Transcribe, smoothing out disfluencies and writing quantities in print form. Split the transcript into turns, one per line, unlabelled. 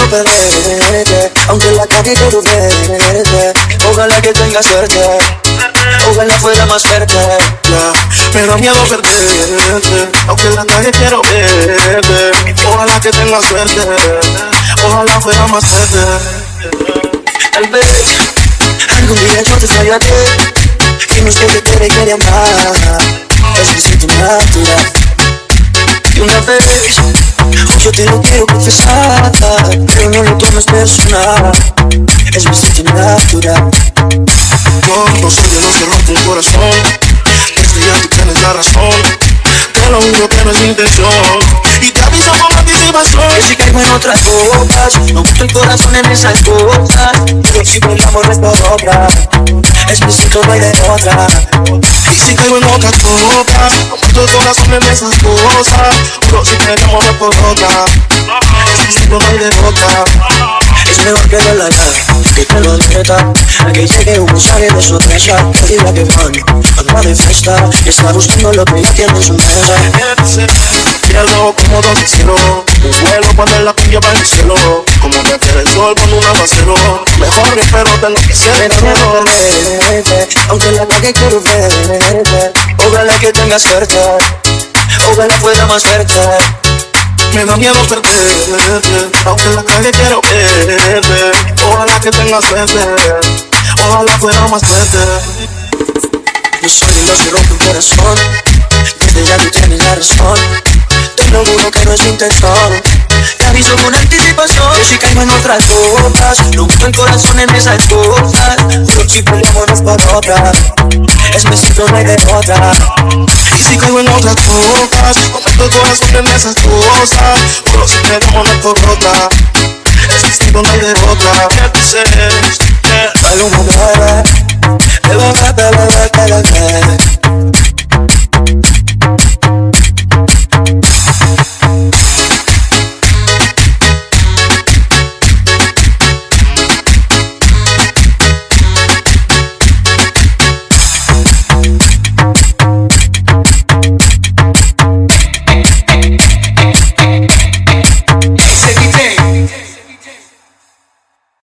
miedo perderte, aunque la calle quiero verte. Ojalá que tenga suerte, ojalá fuera más fuerte.
Me da miedo perderte, aunque la calle quiero verte. Ojalá que tenga suerte, ojalá fuera más fuerte.
Tal vez algún día yo te fallaré, y no es que te quiere y quiere amar, es mi instinto natural. Y una vez yo te lo quiero confesar, pero no lo tomes personal, es mi instinto natural.
No soy de los que rompen el corazón, desde ya tú tienes la razón, te lo juro que no es mi intención, y te aviso con anticipación.
Que si caigo en otras copas, no meto el corazón en esas cosas, pero si el amor no es por obra, es mi instinto, no hay de otra.
Y si caigo en otras copas, no meto el corazón en esas cosas, pero si te amo no es por otra, es mi instinto, no hay de otra.
Es mejor que lo haga, que te lo admita, a que llegue un mensaje de sorpresa, que diga que anda de fiesta, y está buscando lo que ya tiene en su mesa.
Pierdo como dos de cielo, un vuelo cuando la cumbia va en el cielo, como meter el sol con un aguacero, mejor que espero tengo que ser.
Pero no perderte, aunque la calle quiero verte, ojalá que tenga suerte, ojalá fuera más fuerte.
Me da miedo perderte, aunque en la calle quiero verte. Ojalá que tenga suerte, ojalá fuera más fuerte.
Yo soy de los que rompe un corazón, desde ya tú tienes la razón, te lo juro que no es mi intención, te aviso con anticipación. Que si caigo en otras copas, no meto el corazón en esas cosas, pero si peleamos por otra, es mi instinto, no hay de otra.
Y si caigo en otras copas, no meto el corazón en esas cosas, pero si te amo no es por otra, es mi instinto, no hay de otra. ¿Qué dices?
Paloma, bebé, bebé, bebé, bebé, bebé.